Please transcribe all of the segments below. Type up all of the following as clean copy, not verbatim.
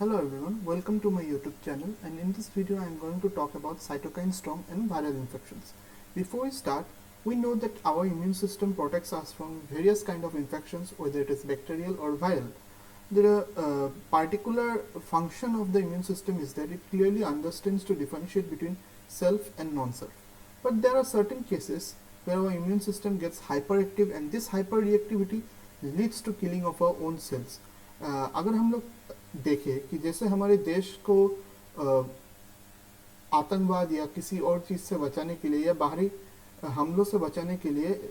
Hello everyone, welcome to my YouTube channel, and in this video I am going to talk about cytokine storm and viral infections. Before we start, we know that our immune system protects us from various kind of infections, whether it is bacterial or viral. The particular function of the immune system is that it clearly understands to differentiate between self and non-self. But there are certain cases where our immune system gets hyperactive and this hyperreactivity leads to killing of our own cells. अगर हम लोग देखें कि जैसे हमारे देश को आतंकवाद या किसी और चीज़ से बचाने के लिए या बाहरी हमलों से बचाने के लिए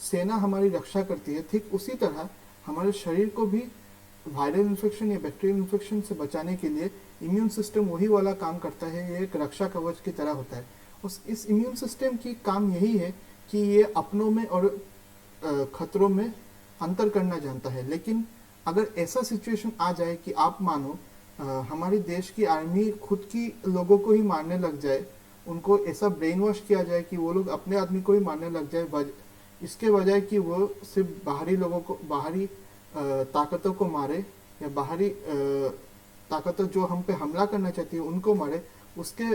सेना हमारी रक्षा करती है, ठीक उसी तरह हमारे शरीर को भी वायरल इन्फेक्शन या बैक्टीरियल इन्फेक्शन से बचाने के लिए इम्यून सिस्टम वही वाला काम करता है। ये एक रक्षा कवच की तरह होता है। इस इम्यून सिस्टम की काम यही है कि ये अपनों में और खतरों में अंतर करना जानता है। लेकिन अगर ऐसा सिचुएशन आ जाए कि आप मानो हमारे देश की आर्मी खुद की लोगों को ही मारने लग जाए, उनको ऐसा ब्रेन वॉश किया जाए कि वो लोग अपने आदमी को ही मारने लग जाए, इसके बजाय कि वो सिर्फ बाहरी लोगों को, बाहरी ताकतों को मारे या बाहरी ताकतों जो हम पे हमला करना चाहती है उनको मारे, उसके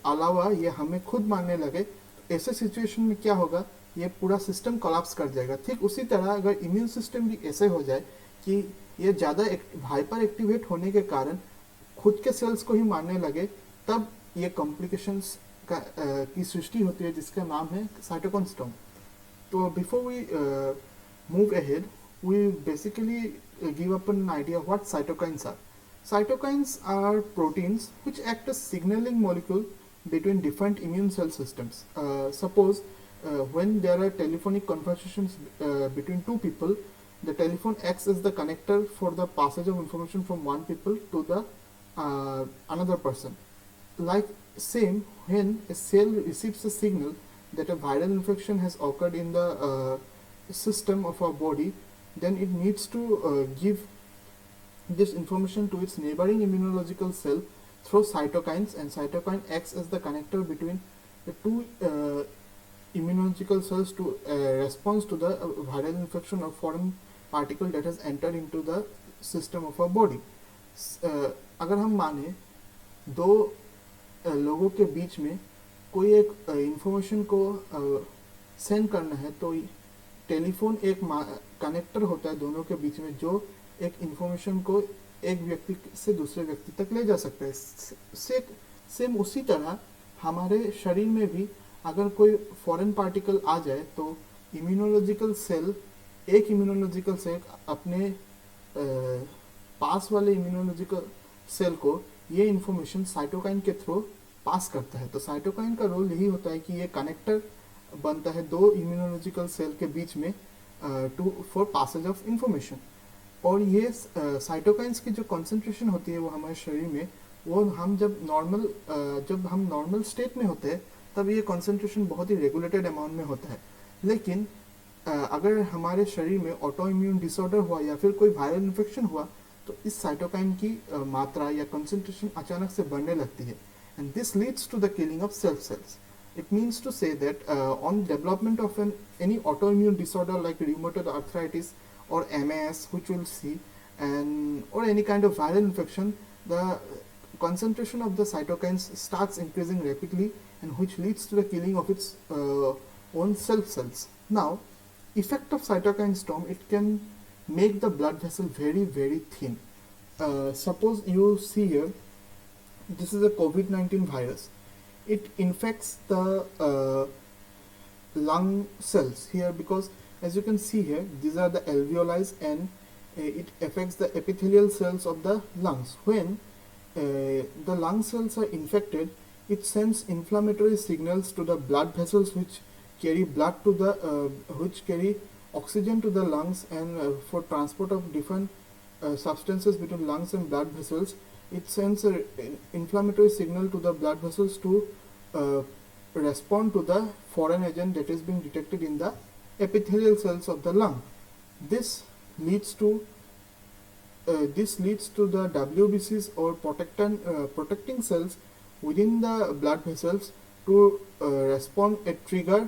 अलावा ये हमें खुद मारने लगे, ऐसे सिचुएशन में क्या होगा, ये पूरा सिस्टम कोलैप्स कर जाएगा। ठीक उसी तरह अगर इम्यून सिस्टम भी ऐसे हो जाए कि ये ज़्यादा हाइपर एक्टिवेट होने के कारण खुद के सेल्स को ही मारने लगे, तब ये कॉम्प्लिकेशंस की सृष्टि होती है जिसका नाम है साइटोकाइन स्टॉर्म। तो before we move ahead, we basically give up an idea what cytokines are. Cytokines are proteins which act as signaling molecule between different immune cell systems. Suppose when there are telephonic conversations between two people, the telephone acts as the connector for the passage of information from one people to the another person. Like same, when a cell receives a signal that a viral infection has occurred in the system of our body, then it needs to give this information to its neighboring immunological cell through cytokines, and cytokine acts as the connector between the two immunological cells to respond to the viral infection or foreign particle that has entered into the system of our body. अगर हम माने दो लोगों के बीच में कोई एक information को सेंड करना है, तो टेलीफोन एक कनेक्टर होता है दोनों के बीच में, जो एक इंफॉर्मेशन को एक व्यक्ति से दूसरे व्यक्ति तक ले जा सकता है। सेम उसी तरह हमारे शरीर में भी अगर कोई फॉरेन पार्टिकल आ जाए तो इम्यूनोलॉजिकल सेल, एक इम्यूनोलॉजिकल सेल अपने पास वाले इम्यूनोलॉजिकल सेल को ये इंफॉर्मेशन साइटोकाइन के थ्रू पास करता है। तो साइटोकाइन का रोल यही होता है कि ये कनेक्टर बनता है दो इम्यूनोलॉजिकल सेल के बीच में फॉर पासेज ऑफ इंफॉर्मेशन। और ये साइटोकाइंस की जो कॉन्सेंट्रेशन होती है वो हमारे शरीर में, वो हम जब नॉर्मल स्टेट में होते हैं तब ये कॉन्सेंट्रेशन बहुत ही रेगुलेटेड अमाउंट में होता है। लेकिन अगर हमारे शरीर में ऑटो इम्यून डिसऑर्डर हुआ या फिर कोई वायरल इन्फेक्शन हुआ तो इस साइटोकाइन की मात्रा या कॉन्सेंट्रेशन अचानक से बढ़ने लगती है, and this leads to the killing of self cells. It means to say that on development of any autoimmune disorder like rheumatoid arthritis or MAS, which we'll see, or any kind of viral infection, the concentration of the cytokines starts increasing rapidly, and which leads to the killing of its own self cells. Now, effect of cytokine storm, it can make the blood vessel very, very thin. Suppose you see here, this is a COVID-19 virus. It infects the lung cells here, because as you can see here, these are the alveoli, and it affects the epithelial cells of the lungs. When the lung cells are infected, it sends inflammatory signals to the blood vessels which carry blood to the which carry oxygen to the lungs, and for transport of different substances between lungs and blood vessels, it sends an inflammatory signal to the blood vessels to respond to the foreign agent that is being detected in the epithelial cells of the lung. This leads to the WBCs or protecting cells within the blood vessels to respond a trigger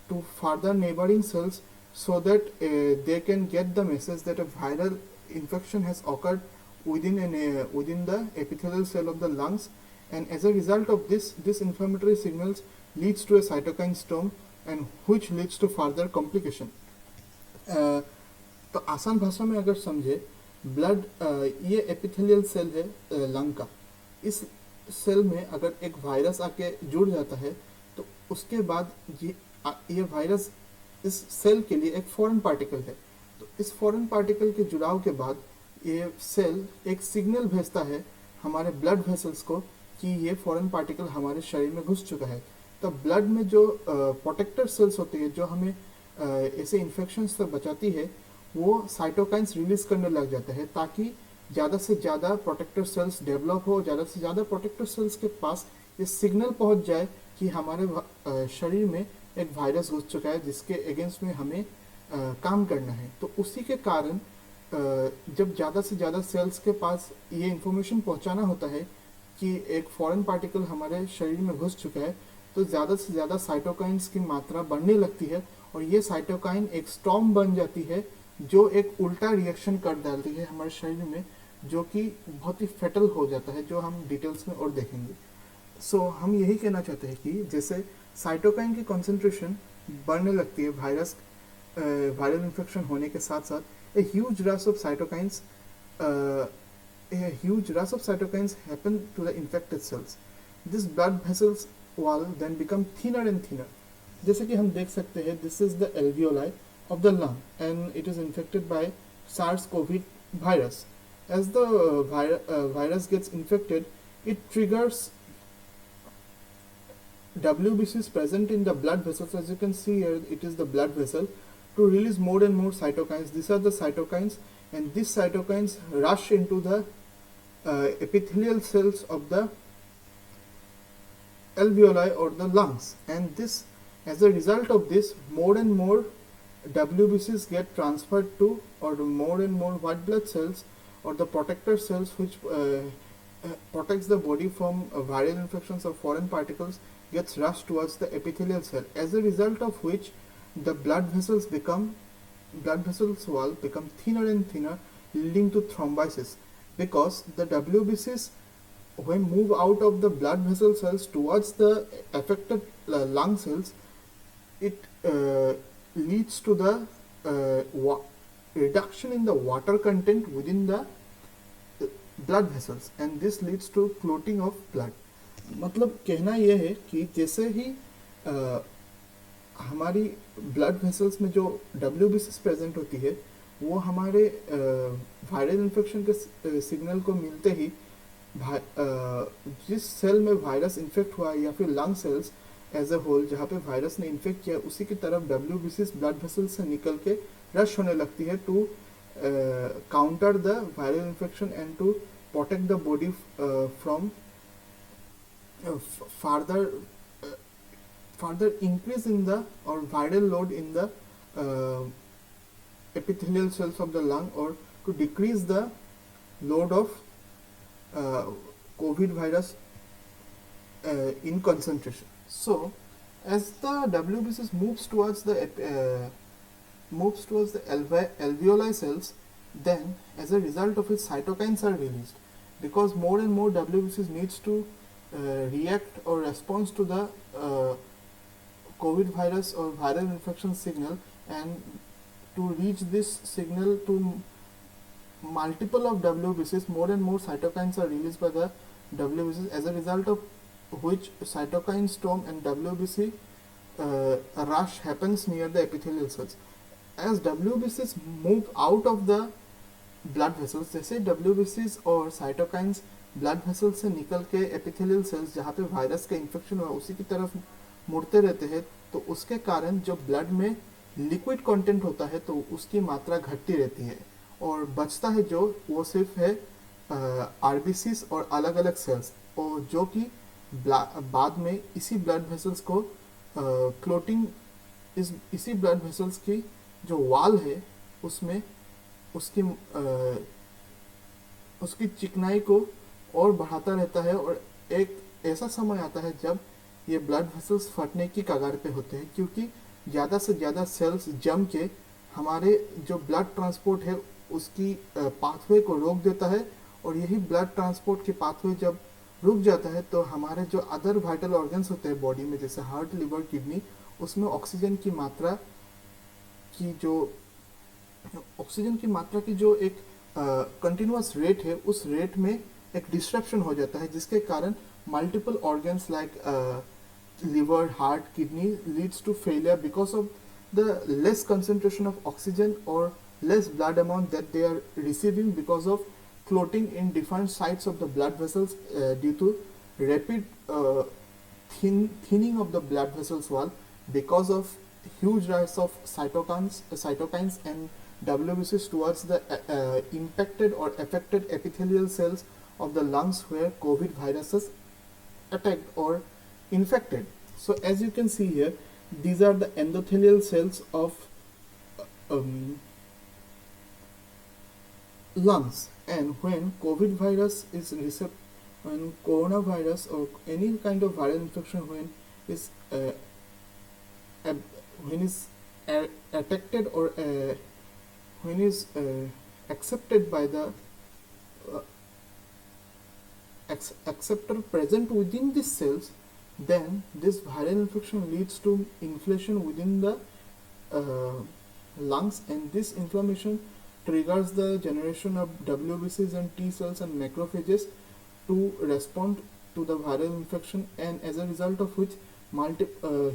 to further neighboring cells, so that they can get the message that a viral infection has occurred within the epithelial cell of the lungs, and as a result of this inflammatory signals leads to a cytokine storm and which leads to further complication. तो आसान भाषा में अगर समझे, blood ये epithelial cell है lung का। इस सेल में अगर एक वायरस आके जुड़ जाता है तो उसके बाद ये वायरस इस सेल के लिए एक फॉरेन पार्टिकल है। तो इस फॉरेन पार्टिकल के जुड़ाव के बाद ये सेल एक सिग्नल भेजता है हमारे ब्लड वेसल्स को कि ये फॉरेन पार्टिकल हमारे शरीर में घुस चुका है। तो ब्लड में जो प्रोटेक्टर सेल्स होती है जो हमें ऐसे इन्फेक्शन से बचाती है, वो साइटोकाइंस रिलीज करने लग जाते हैं ताकि ज़्यादा से ज़्यादा प्रोटेक्टर सेल्स डेवलप हो, ज़्यादा से ज़्यादा प्रोटेक्टर सेल्स के पास ये सिग्नल पहुंच जाए कि हमारे शरीर में एक वायरस घुस चुका है जिसके अगेंस्ट में हमें काम करना है। तो उसी के कारण जब ज़्यादा से ज़्यादा सेल्स के पास ये इंफॉर्मेशन पहुंचाना होता है कि एक फॉरेन पार्टिकल हमारे शरीर में घुस चुका है, तो ज़्यादा से ज़्यादा साइटोकाइंस की मात्रा बढ़ने लगती है और ये साइटोकाइन एक स्टॉर्म बन जाती है जो एक उल्टा रिएक्शन कर डालती है हमारे शरीर में, जो कि बहुत ही फेटल हो जाता है, जो हम डिटेल्स में और देखेंगे। सो हम यही कहना चाहते हैं कि जैसे साइटोकाइन की कॉन्सेंट्रेशन बढ़ने लगती है वायरल इन्फेक्शन होने के साथ साथ, a huge rush of cytokines happen to the infected cells. This blood vessels wall then become thinner and thinner. जैसे कि हम देख सकते हैं, this is the alveoli of the lung and it is infected by SARS-CoV virus. As the virus gets infected, it triggers WBCs present in the blood vessels. As you can see here, it is the blood vessel, to release more and more cytokines. These are the cytokines, and these cytokines rush into the epithelial cells of the alveoli or the lungs, and this, as a result of this, more and more WBCs get transferred to, or more and more white blood cells or the protector cells which protects the body from viral infections or foreign particles gets rushed towards the epithelial cell, as a result of which the blood vessels wall become thinner and thinner, leading to thrombosis, because the WBCs, when move out of the blood vessel cells towards the affected lung cells, it leads to the reduction in the water content within the blood vessels, and this leads to clotting of blood. मतलब कहना यह है कि जैसे ही हमारी blood vessels में जो WBCs present होती है, वो हमारे वायरल इन्फेक्शन के सिग्नल को मिलते ही जिस सेल में वायरस इन्फेक्ट हुआ या फिर lung cells as a whole जहाँ पे वायरस ने इन्फेक्ट किया, उसी की तरफ WBCs ब्लड वेसल्स से निकल के रश होने लगती है to counter the viral infection and to protect the body from further increase in the or viral load in the epithelial cells of the lung, or to decrease the load of COVID virus in concentration. So as the WBCs moves towards the alveoli cells, then as a result of it, cytokines are released, because more and more WBCs needs to react or respond to the COVID virus or viral infection signal, and to reach this signal to multiple of WBCs, more and more cytokines are released by the WBCs, as a result of which cytokine storm and WBC rush happens near the epithelial cells. As WBCs move out of the blood vessels, जैसे WBCs और cytokines blood vessels से निकल के epithelial cells जहाँ पे virus का infection हुआ उसी की तरफ मुड़ते रहते हैं, तो उसके कारण जो ब्लड में लिक्विड कंटेंट होता है तो उसकी मात्रा घटती रहती है, और बचता है जो वो सिर्फ है आरबीसीज और अलग अलग सेल्स, और जो कि बाद में इसी ब्लड वेसल्स को क्लोटिंग, इसी ब्लड वेसल्स की जो वॉल है उसमें उसकी चिकनाई को और बढ़ाता रहता है, और एक ऐसा समय आता है जब ये ब्लड वेसल्स फटने की कगार पे होते हैं, क्योंकि ज़्यादा से ज़्यादा सेल्स जम के हमारे जो ब्लड ट्रांसपोर्ट है उसकी पाथवे को रोक देता है, और यही ब्लड ट्रांसपोर्ट के पाथवे जब रुक जाता है तो हमारे जो अदर वाइटल ऑर्गन्स होते हैं बॉडी में, जैसे हार्ट, लिवर, किडनी, उसमें ऑक्सीजन की मात्रा की जो एक कंटिन्यूअस रेट है, उस रेट में एक डिस्ट्रप्शन हो जाता है, जिसके कारण multiple organs like liver, heart, kidney leads to failure because of the less concentration of oxygen or less blood amount that they are receiving because of clotting in different sites of the blood vessels due to rapid thinning of the blood vessels wall because of huge rise of cytokines and WBCs towards the impacted or affected epithelial cells of the lungs where COVID viruses attacked or infected. So as you can see here, these are the endothelial cells of lungs, and when COVID virus is when coronavirus or any kind of viral infection when is attacked or when is accepted by the acceptor present within these cells, then this viral infection leads to inflammation within the lungs, and this inflammation triggers the generation of WBCs and T cells and macrophages to respond to the viral infection, and as a result of which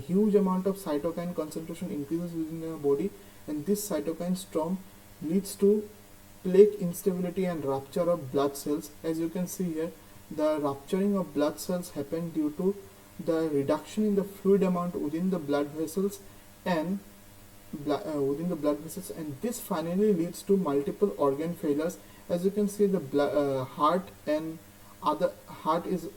huge amount of cytokine concentration increases within the body, and this cytokine storm leads to plaque instability and rupture of blood cells. As you can see here, the rupturing of blood cells happen due to the reduction in the fluid amount within the blood vessels and and this finally leads to multiple organ failures. As you can see, the heart and other heart is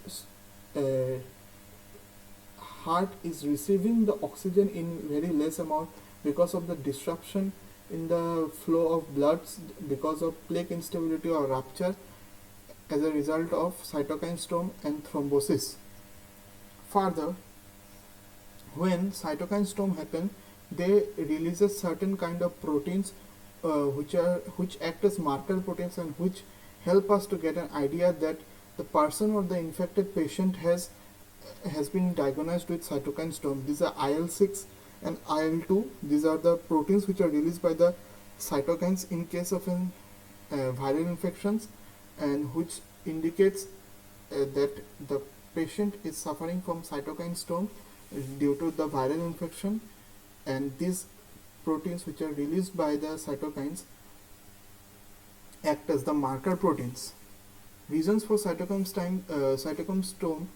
receiving the oxygen in very less amount because of the disruption in the flow of blood because of plaque instability or rupture as a result of cytokine storm and thrombosis. Further, when cytokine storm happen, they releases certain kind of proteins which act as marker proteins and which help us to get an idea that the person or the infected patient has been diagnosed with cytokine storm. These are IL-6 and IL-2. These are the proteins which are released by the cytokines in case of an viral infections, and which indicates that the patient is suffering from cytokine storm due to the viral infection, and these proteins which are released by the cytokines act as the marker proteins. Reasons for cytokine storm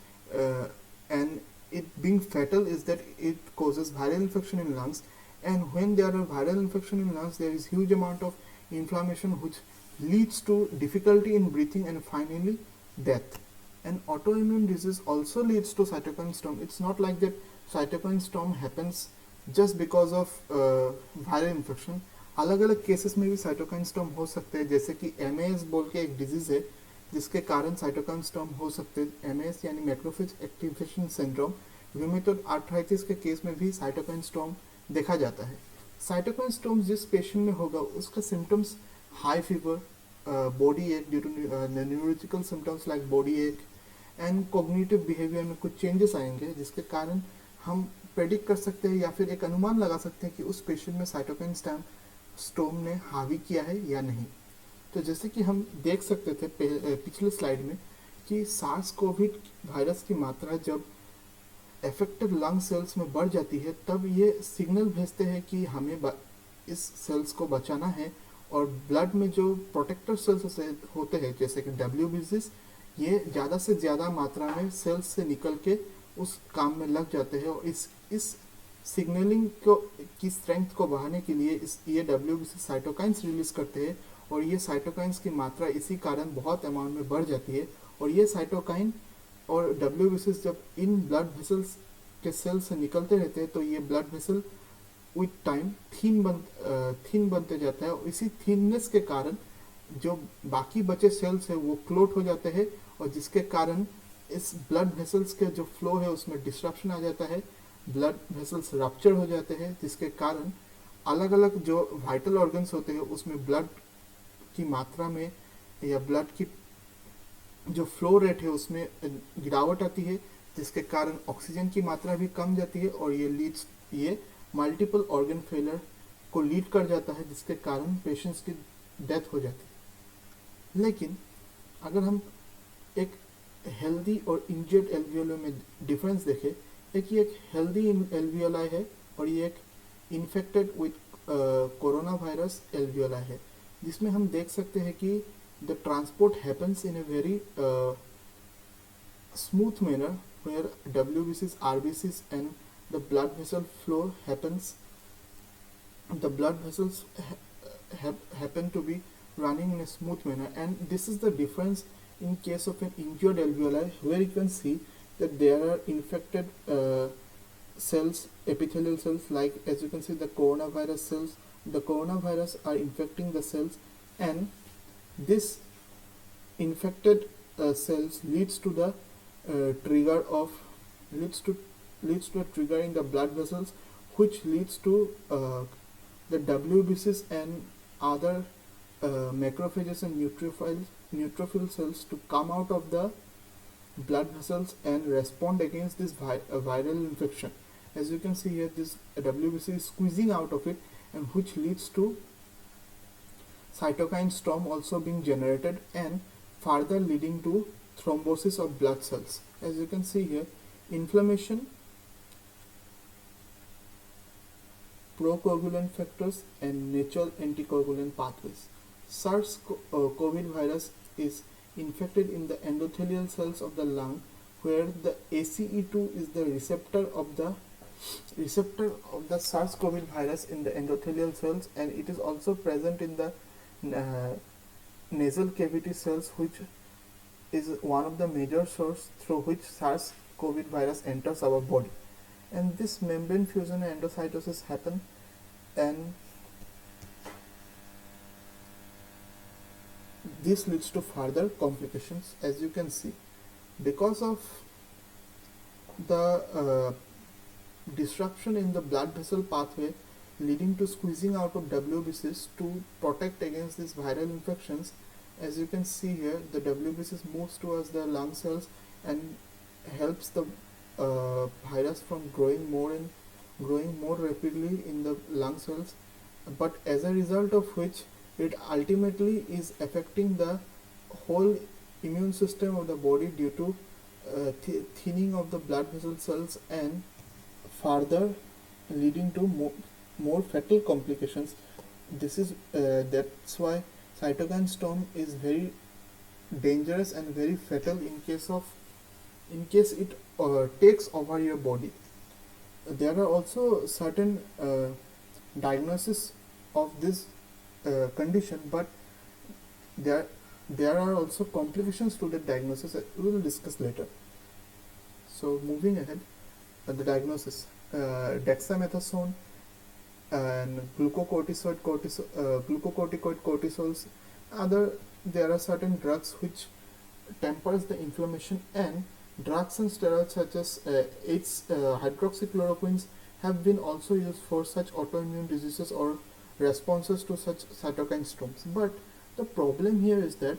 and it being fatal is that it causes viral infection in lungs, and when there are viral infection in lungs, there is huge amount of inflammation which leads to difficulty in breathing and finally death. And autoimmune disease also leads to cytokine storm. It's not like that cytokine storm happens just because of viral infection. अलग अलग cases में भी cytokine storm हो सकते हैं, जैसे कि MAS बोल के एक डिजीज है जिसके कारण साइटोकाइन स्टॉर्म हो सकते हैं. एमएएस यानी macrophage activation syndrome. Rheumatoid arthritis के केस में भी साइटोकाइन स्टॉर्म देखा जाता है. साइटोकाइन स्टॉर्म जिस पेशेंट में होगा उसका symptoms high fever, body ache due to neurological symptoms like body ache, and cognitive behaviour में कुछ चेंजेस आएंगे जिसके कारण हम प्रेडिक्ट कर सकते हैं या फिर एक अनुमान लगा सकते हैं कि उस पेशेंट में साइटोकाइन स्टॉर्म ने हावी किया है या नहीं. तो जैसे कि हम देख सकते थे पिछले स्लाइड में कि सार्स कोविड वायरस की मात्रा जब एफेक्टेड लंग सेल्स में बढ़ जाती है तब ये सिग्नल भेजते हैं कि हमें इस सेल्स को बचाना है, और ब्लड में जो प्रोटेक्टर सेल्स होते हैं जैसे कि WBCs, ये ज़्यादा से ज़्यादा मात्रा में सेल्स से निकल के उस काम में लग जाते हैं, और इस सिग्नलिंग की स्ट्रेंथ को बढ़ाने के लिए ये WBC साइटोकाइंस रिलीज करते हैं, और ये साइटोकाइंस की मात्रा इसी कारण बहुत अमाउंट में बढ़ जाती है. और ये साइटोकाइन और WBCs जब इन ब्लड वेसल्स के सेल से निकलते रहते हैं तो ये blood vessel with time thin बनते जाता है, और इसी थिननेस के कारण जो बाकी बचे सेल्स है वो क्लोट हो जाते हैं, और जिसके कारण इस ब्लड वेसल्स के जो फ्लो है उसमें डिस्ट्रप्शन आ जाता है, ब्लड वेसल्स रप्चर हो जाते हैं, जिसके कारण अलग अलग जो वाइटल ऑर्गन्स होते हैं उसमें ब्लड की मात्रा में या ब्लड की जो फ्लो रेट है उसमें गिरावट आती है, जिसके कारण ऑक्सीजन की मात्रा भी कम जाती है और ये मल्टीपल ऑर्गन फेलियर को लीड कर जाता है, जिसके कारण पेशेंट्स की डेथ हो जाती है। लेकिन अगर हम एक हेल्दी और इंजर्ड एल्वियोलाई में डिफरेंस देखें, एक हेल्दी एल्वियोलाई है और ये एक infected with corona virus alveoli है, जिसमें हम देख सकते हैं कि the transport happens in a very smooth manner where WBCs, RBCs and the blood vessel flow happens. The blood vessels happen to be running in a smooth manner, and this is the difference in case of an injured alveoli, where you can see that there are infected cells, epithelial cells, like as you can see the coronavirus cells. The coronavirus are infecting the cells, and this infected cells leads to the trigger of leads to a trigger in the blood vessels, which leads to the WBCs and other macrophages and neutrophil cells to come out of the blood vessels and respond against this viral infection. As you can see here, this WBC is squeezing out of it, and which leads to cytokine storm also being generated and further leading to thrombosis of blood cells. As you can see here, inflammation, procoagulant factors and natural anticoagulant pathways. SARS-CoV virus is infected in the endothelial cells of the lung, where the ACE2 is the receptor of the SARS-CoV virus in the endothelial cells, and it is also present in the nasal cavity cells, which is one of the major sources through which SARS-CoV virus enters our body. And this membrane fusion and endocytosis happen, and this leads to further complications. As you can see, because of the disruption in the blood vessel pathway leading to squeezing out of WBCs to protect against these viral infections, as you can see here, the WBCs moves towards the lung cells and helps the virus from growing more rapidly in the lung cells, but as a result of which it ultimately is affecting the whole immune system of the body due to thinning of the blood vessel cells and further leading to more fatal complications. This is that's why cytokine storm is very dangerous and very fatal in case it takes over your body. There are also certain diagnosis of this condition, but there are also complications to the diagnosis that we will discuss later. So moving ahead, the diagnosis, dexamethasone and glucocorticoid cortisols. There are certain drugs which tempers the inflammation, and drugs and steroids such as hydroxychloroquines have been also used for such autoimmune diseases or responses to such cytokine storms. But the problem here is that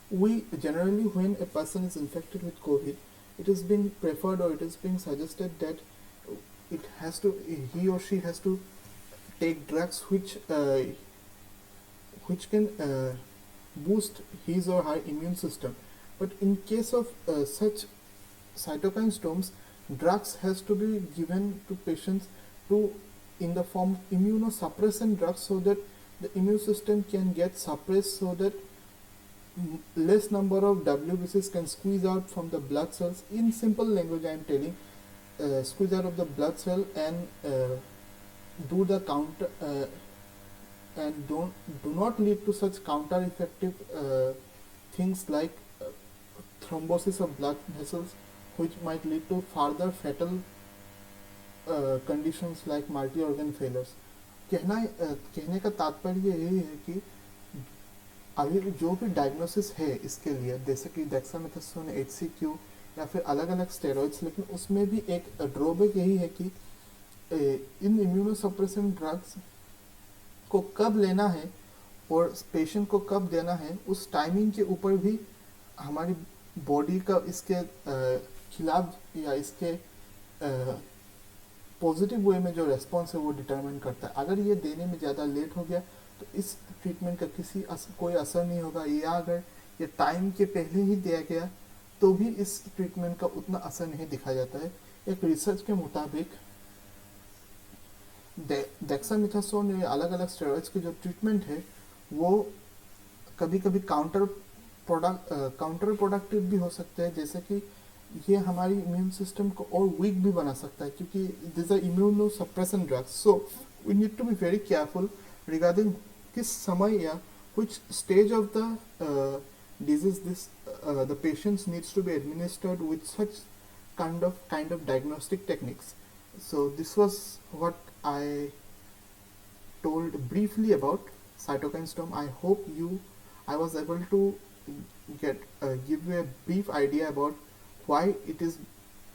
we generally, when a person is infected with COVID, it is being preferred or it is being suggested that he or she has to take drugs which can boost his or her immune system. But in case of such cytokine storms, drugs has to be given to patients in the form of immunosuppressant drugs, so that the immune system can get suppressed, so that less number of WBCs can squeeze out from the blood cells. In simple language I am telling, squeeze out of the blood cell and do the counter and do not lead to such counter effective things like thrombosis of blood vessels, which might lead to further fatal conditions like multi-organ failures. कहने का तात्पर्य यही है कि अभी जो भी diagnosis है इसके लिए, जैसे कि डेक्सामेथासोन, HCQ या फिर अलग अलग स्टेरॉइड्स, लेकिन उसमें भी एक ड्रॉबैक यही है कि इन इम्यूनोसप्रेसेंट ड्रग्स को कब लेना है और पेशेंट को कब देना है, उस टाइमिंग के ऊपर भी हमारी बॉडी का इसके खिलाफ या इसके पॉजिटिव वे में जो रेस्पॉन्स है वो डिटरमाइन करता है। अगर ये देने में ज़्यादा लेट हो गया तो इस ट्रीटमेंट का कोई असर नहीं होगा, या अगर ये टाइम के पहले ही दिया गया तो भी इस ट्रीटमेंट का उतना असर नहीं दिखा जाता है। एक रिसर्च के मुताबिक डेक्सामेथासोन या अलग अलग स्टेरॉइड्स के जो ट्रीटमेंट है वो कभी कभी काउंटर प्रोडक्टिव भी हो सकते हैं, जैसे कि ये हमारी इम्यून सिस्टम को और वीक भी बना सकता है, क्योंकि this are immunosuppressant drugs. So we need to be very careful regarding किस समय या which stage of the disease the patients needs to be administered with such kind of diagnostic techniques. So this was what I told briefly about cytokine storm. I hope I was able to give you a brief idea about why it is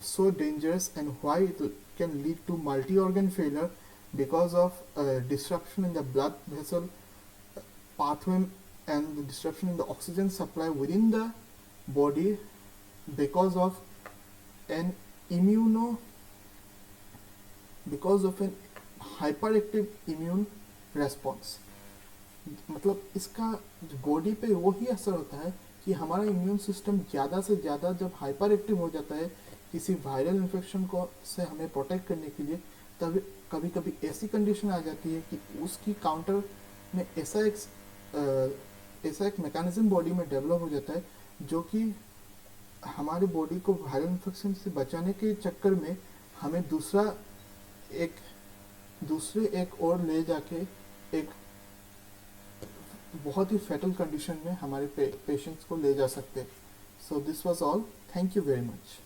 so dangerous and why it can lead to multi-organ failure because of disruption in the blood vessel pathway and the disruption in the oxygen supply within the body because of an hyperactive immune response. मतलब इसका body पे वही असर होता है कि हमारा immune system ज़्यादा से ज़्यादा जब हाइपर एक्टिव हो जाता है किसी वायरल इन्फेक्शन को से हमें प्रोटेक्ट करने के लिए, तब कभी कभी ऐसी कंडीशन आ जाती है कि उसकी काउंटर में ऐसा एक मैकेनिज्म बॉडी में डेवलप हो जाता है जो कि हमारे बॉडी को वायरल इन्फेक्शन से बचाने के चक्कर में हमें दूसरे एक और ले जाके एक बहुत ही फेटल कंडीशन में हमारे पेशेंट्स को ले जा सकते हैं. So this was all. Thank you very much.